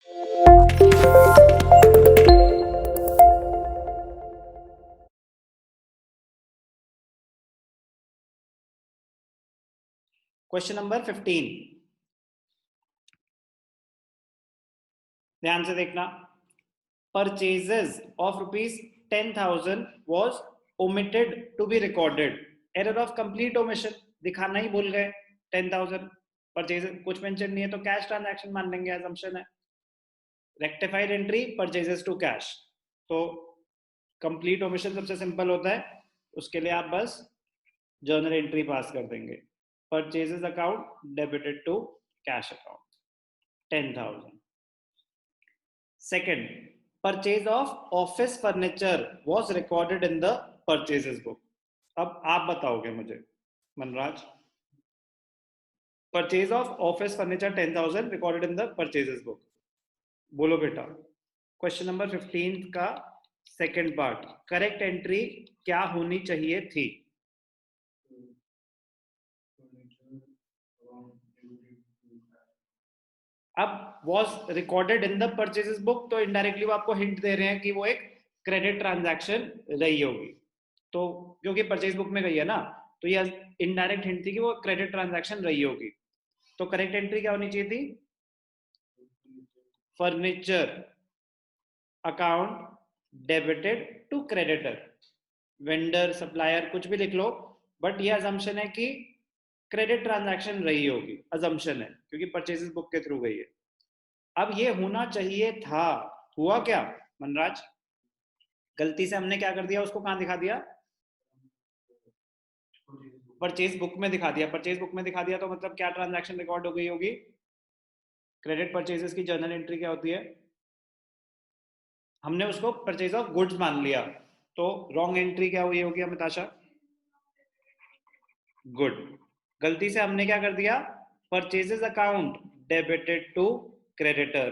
Question number 15, ध्यान से देखना। Purchases of ₹10,000 was omitted to be recorded. Error of complete omission, दिखाना ही भूल गए। 10,000 परचेजेस कुछ मेंशन नहीं है तो कैश ट्रांजैक्शन मान लेंगे, assumption है। Rectified entry purchases to cash, तो कंप्लीट ओमिशन सबसे सिंपल होता है, उसके लिए आप बस जर्नल एंट्री पास कर देंगे। Purchases account debited to cash account 10,000। Second, purchase of office furniture was recorded in the purchases book. अब आप बताओगे मुझे Manraj, purchase of office furniture 10,000 recorded in the purchases book, बोलो बेटा। क्वेश्चन नंबर 15 का second part, correct entry क्या होनी चाहिए थी? अब was recorded in the purchases book, तो इनडायरेक्टली वो आपको हिंट दे रहे हैं कि वो एक क्रेडिट ट्रांजैक्शन रही होगी, तो क्योंकि परचेज बुक में गई है ना, तो ये इनडायरेक्ट हिंट थी कि वो क्रेडिट ट्रांजैक्शन रही होगी। तो करेक्ट एंट्री क्या होनी चाहिए थी? Furniture account debited to creditor. Vendor supplier कुछ भी लिख लो, बट ये अजम्पशन है कि क्रेडिट ट्रांजैक्शन रही होगी, अजम्पशन है क्योंकि परचेजेस बुक के थ्रू गई है। अब ये होना चाहिए था, हुआ क्या मनराज? गलती से हमने क्या कर दिया, उसको कहां दिखा दिया? परचेज बुक में दिखा दिया। परचेज बुक में दिखा दिया तो मतलब क्या ट्रांजैक्शन रिकॉर्ड हो गई होगी? क्रेडिट परचेजेस की जर्नल एंट्री क्या होती है? हमने उसको परचेज ऑफ गुड्स मान लिया, तो रॉन्ग एंट्री क्या हुई होगी अमिताशा? गुड। गलती से हमने क्या कर दिया, purchases account debited to creditor,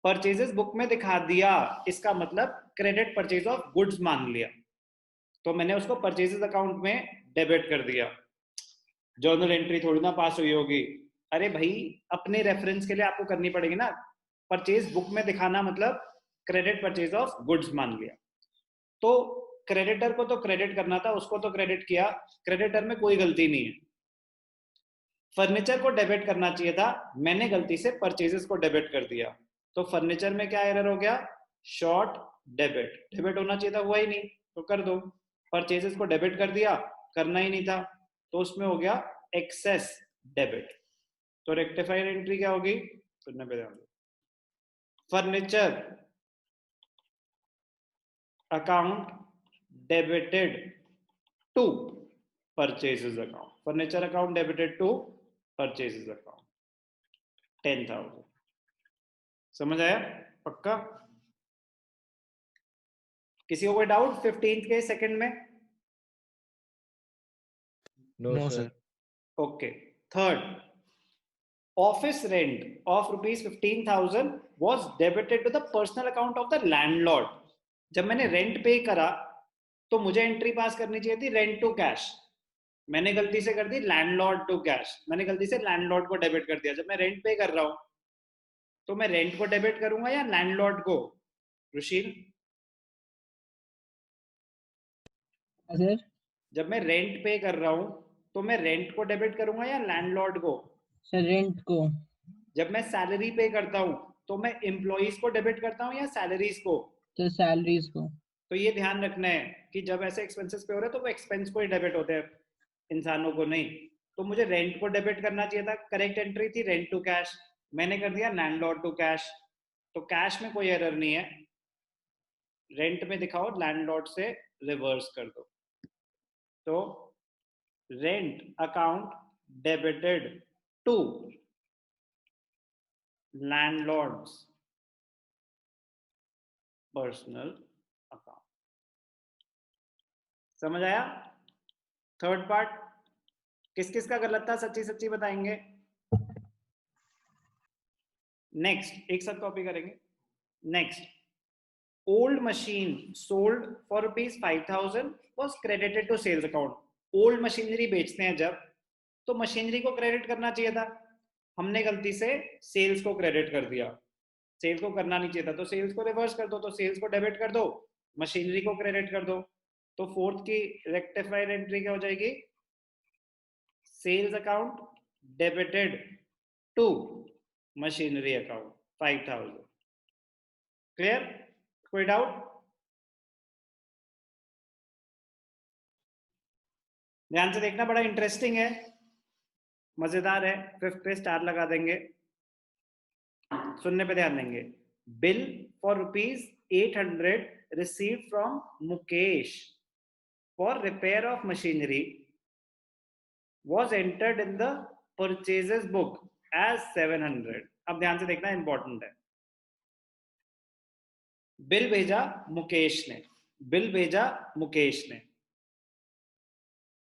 purchases book में दिखा दिया, इसका मतलब क्रेडिट परचेज ऑफ गुड्स मान लिया, तो मैंने उसको परचेजेस अकाउंट में डेबिट कर दिया। जर्नल एंट्री थोड़ी ना पास हुई होगी। अरे भाई, अपने रेफरेंस के लिए आपको करनी पड़ेगी ना, परचेज बुक में दिखाना मतलब क्रेडिट परचेज ऑफ गुड्स मान लिया। तो क्रेडिटर को तो क्रेडिट करना था, उसको तो क्रेडिट किया, क्रेडिटर में कोई गलती नहीं है। फर्नीचर को डेबिट करना चाहिए था, मैंने गलती से परचेजेस को डेबिट कर दिया, तो फर्नीचर में क्या एरर हो गया? Short debit. डेबिट होना चाहिए था, हुआ ही नहीं, तो कर दो। परचेजेस को डेबिट कर दिया, करना ही नहीं था, तो उसमें हो गया एक्सेस डेबिट। तो रेक्टिफाइड एंट्री क्या होगी? सुनने पे ध्यान दो। Furniture account debited to purchases account, furniture account debited to purchases account 10,000। समझ आया? पक्का? किसी को कोई डाउट 15 के सेकंड में? No sir. Okay. Third, office rent of ₹15,000 was debited to the personal account of the landlord। जब मैंने रेंट पे करा तो मुझे एंट्री पास करनी चाहिए थी रेंट टू कैश, मैंने गलती से कर दी लैंडलॉर्ड टू कैश, मैंने गलती से लैंडलॉर्ड को डेबिट कर दिया। जब मैं रेंट पे कर रहा हूं तो मैं रेंट को डेबिट करूंगा या लैंडलॉर्ड को? रुशील, सर जब मैं रेंट पे कर रहा हूं तो मैं रेंट को डेबिट करूंगा या लैंडलॉर्ड को? सर रेंट को। जब मैं सैलरी पे करता हूं तो मैं एम्प्लॉइज को डेबिट करता हूं या सैलरीज को? तो सैलरीज को। तो ये ध्यान रखना है कि जब ऐसे एक्सपेंसेस पे हो रहे हैं तो वो एक्सपेंस को ही डेबिट होते हैं, इंसानों को नहीं। तो मुझे रेंट को डेबिट करना चाहिए था, करेक्ट एंट्री थी रेंट टू कैश, मैंने कर दिया लैंडलॉर्ड टू कैश, तो कैश में कोई एरर नहीं है, रेंट में दिखाओ लैंडलॉर्ड से रिवर्स कर दो। तो rent account debited to landlord's personal account. समझ आया? थर्ड पार्ट किस किस का गलत था, सच्ची सच्ची बताएंगे। नेक्स्ट एक साथ कॉपी करेंगे। Next, old machine sold for ₹5,000 was credited to sales account. Old machinery बेचते हैं जब, तो मशीनरी को क्रेडिट करना चाहिए था, हमने गलती से सेल्स को क्रेडिट कर दिया, सेल्स को करना नहीं चाहिए था, तो सेल्स को रिवर्स कर दो, तो सेल्स को डेबिट कर दो, मशीनरी को क्रेडिट कर दो। तो फोर्थ की रेक्टिफाइड एंट्री क्या हो जाएगी? Sales account debited to machinery account 5000। Clear? कोई डाउट? ध्यान से देखना, बड़ा इंटरेस्टिंग है, मजेदार है। फिफ्थ पे स्टार लगा देंगे, सुनने पे ध्यान देंगे। Bill for ₹800 received from Mukesh for repair of machinery was entered in the purchases book as 700। अब ध्यान से देखना, इंपॉर्टेंट है। बिल भेजा मुकेश ने, बिल भेजा मुकेश ने।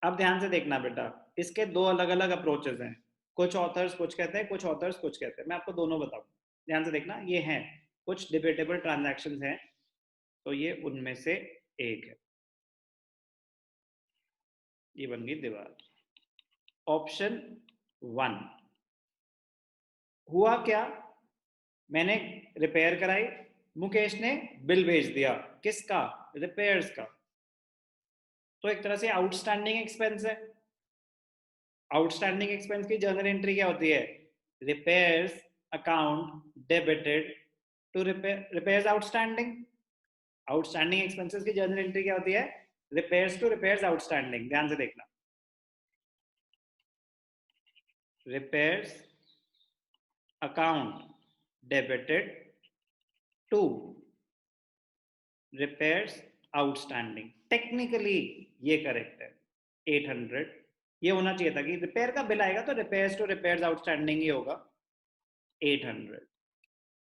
अब ध्यान से देखना बेटा, इसके दो अलग अलग अप्रोचेस हैं। कुछ ऑथर्स कुछ कहते हैं, कुछ ऑथर्स कुछ कहते हैं। मैं आपको दोनों बताऊं, ध्यान से देखना। ये हैं कुछ डिबेटेबल ट्रांजैक्शंस हैं, तो ये उनमें से एक है। ये बन गई दीवार। ऑप्शन 1, हुआ क्या? मैंने रिपेयर कराई, मुकेश ने बिल भेज दिया, किसका? रिपेयर्स का। तो एक तरह से आउटस्टैंडिंग एक्सपेंस है। आउटस्टैंडिंग एक्सपेंस की जर्नल एंट्री क्या होती है? Repairs account debited to repairs outstanding. Outstanding expenses की जर्नल एंट्री क्या होती है? Repairs to repairs outstanding. ध्यान से देखना, repairs account debited to repairs outstanding. Technically ये करेक्ट है, 800। ये होना चाहिए था कि रिपेयर का बिल आएगा तो रिपेयर्स टू रिपेयर्स आउटस्टैंडिंग ही होगा, 800।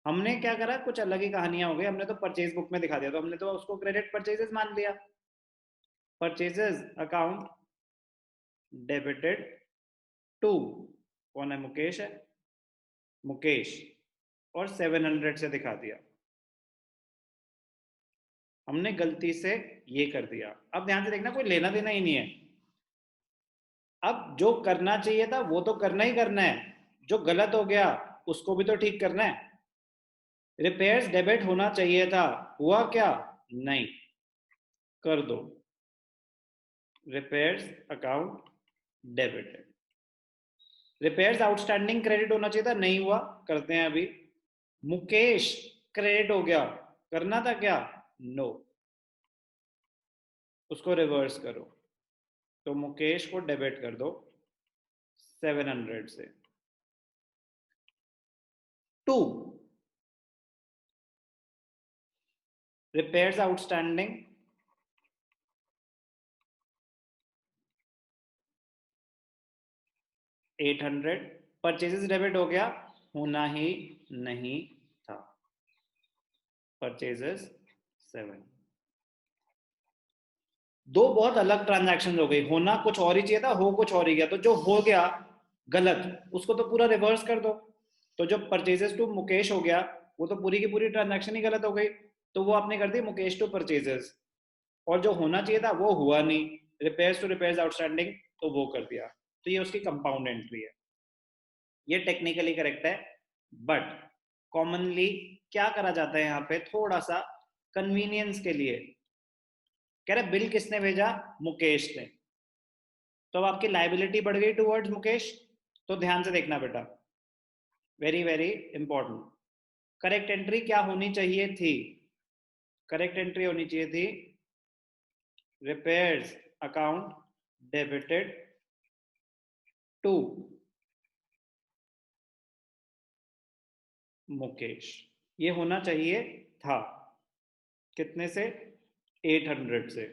हमने क्या करा, कुछ अलग ही कहानियां हो गई। हमने तो परचेज बुक में दिखा दिया, तो हमने तो उसको क्रेडिट परचेजेस मान लिया। परचेजेस अकाउंट डेबिटेड टू, कौन है? मुकेश है, मुकेश, और 700 से दिखा दिया। हमने गलती से ये कर दिया। अब ध्यान से देखना, कोई लेना देना ही नहीं है। अब जो करना चाहिए था वो तो करना ही करना है, जो गलत हो गया उसको भी तो ठीक करना है। रिपेयर्स डेबिट होना चाहिए था, हुआ क्या? नहीं, कर दो repairs account debited. Repairs outstanding credit होना चाहिए था, नहीं हुआ, करते हैं अभी। मुकेश क्रेडिट हो गया, करना था क्या? नो, उसको रिवर्स करो। तो मुकेश को डेबिट कर दो 700 से। 2, रिपेयर्स आउटस्टैंडिंग 800, परचेजेस डेबिट हो गया, होना ही नहीं था, परचेजेस 7। दो बहुत अलग ट्रांजैक्शन हो गई, होना कुछ और ही चाहिए था, हो कुछ और ही गया। तो जो हो गया गलत उसको तो पूरा रिवर्स कर दो। तो जो परचेजेस टू मुकेश हो गया वो तो पूरी की पूरी ट्रांजैक्शन ही गलत हो गई, तो वो आपने कर दी मुकेश टू परचेजेस। और जो होना चाहिए था वो हुआ नहीं, रिपेयर्स टू रिपेयर्स आउटस्टैंडिंग, तो वो कर दिया। तो ये उसकी कंपाउंड एंट्री है। ये टेक्निकली करेक्ट है, बट कॉमनली क्या करा जाता है यहाँ पे, थोड़ा सा कन्वीनियंस के लिए कह रहे बिल किसने भेजा? मुकेश ने। तो अब आपकी लाइबिलिटी बढ़ गई टुवर्ड्स मुकेश। तो ध्यान से देखना बेटा, very very important. Correct entry क्या होनी चाहिए थी? करेक्ट एंट्री होनी चाहिए थी repairs account debited to Mukesh. ये होना चाहिए था, कितने से? 800 से।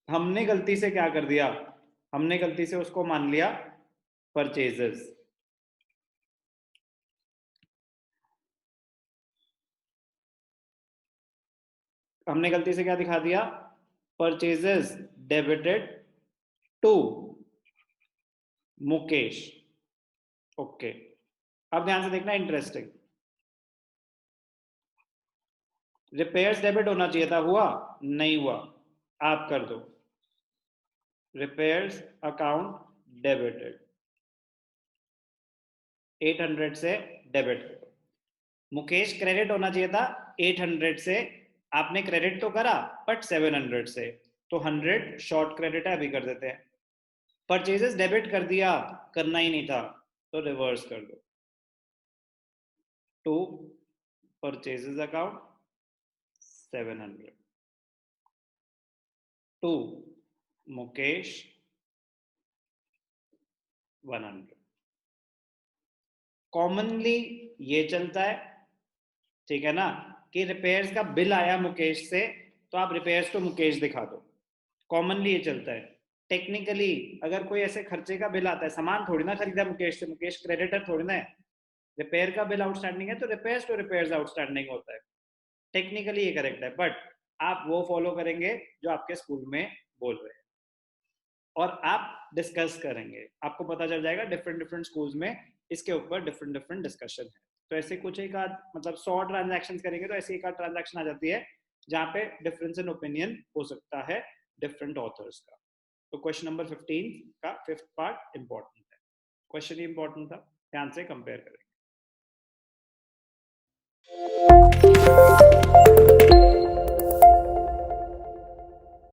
हमने गलती से क्या कर दिया? हमने गलती से उसको मान लिया परचेजेस। हमने गलती से क्या दिखा दिया? Purchases debited to Mukesh. Okay, अब ध्यान से देखना, इंटरेस्टिंग। रिपेयर्स डेबिट होना चाहिए था, हुआ नहीं? हुआ, आप कर दो रिपेयर्स अकाउंट डेबिटेड 800 से डेबिट करो। मुकेश क्रेडिट होना चाहिए था 800 से, आपने क्रेडिट तो करा बट 700 से, तो 100 शॉर्ट क्रेडिट है, अभी कर देते हैं। परचेजेस डेबिट कर दिया, करना ही नहीं था, तो रिवर्स कर दो। To purchases account 700, to Mukesh 100। Commonly ये चलता है, ठीक है ना, कि रिपेयर्स का बिल आया मुकेश से, तो आप रिपेयर्स टू मुकेश दिखा दो। कॉमनली ये चलता है। टेक्निकली अगर कोई ऐसे खर्चे का बिल आता है, सामान थोड़ी ना खरीदा मुकेश से, मुकेश क्रेडिटर थोड़ी ना है, रिपेयर का बिल आउटस्टैंडिंग है तो रिपेयर्स टू रिपेयर्स आउटस्टैंडिंग होता है। टेक्निकली ये करेक्ट है, बट आप वो फॉलो करेंगे जो आपके स्कूल में बोल रहे हैं, और आप डिस्कस करेंगे, आपको पता चल जाएगा डिफरेंट डिफरेंट स्कूल्स में इसके ऊपर डिफरेंट डिफरेंट डिस्कशन है। तो ऐसे कुछ एक आध, मतलब 100 ट्रांजैक्शन करेंगे तो ऐसे एक आध ट्रांजैक्शन आ जाती है जहाँ पे डिफरेंस इन ओपिनियन हो सकता है डिफरेंट ऑथर्स का। तो क्वेश्चन नंबर 15 का 5th पार्ट इंपॉर्टेंट है, क्वेश्चन ही इंपॉर्टेंट था, ध्यान से कंपेयर करें।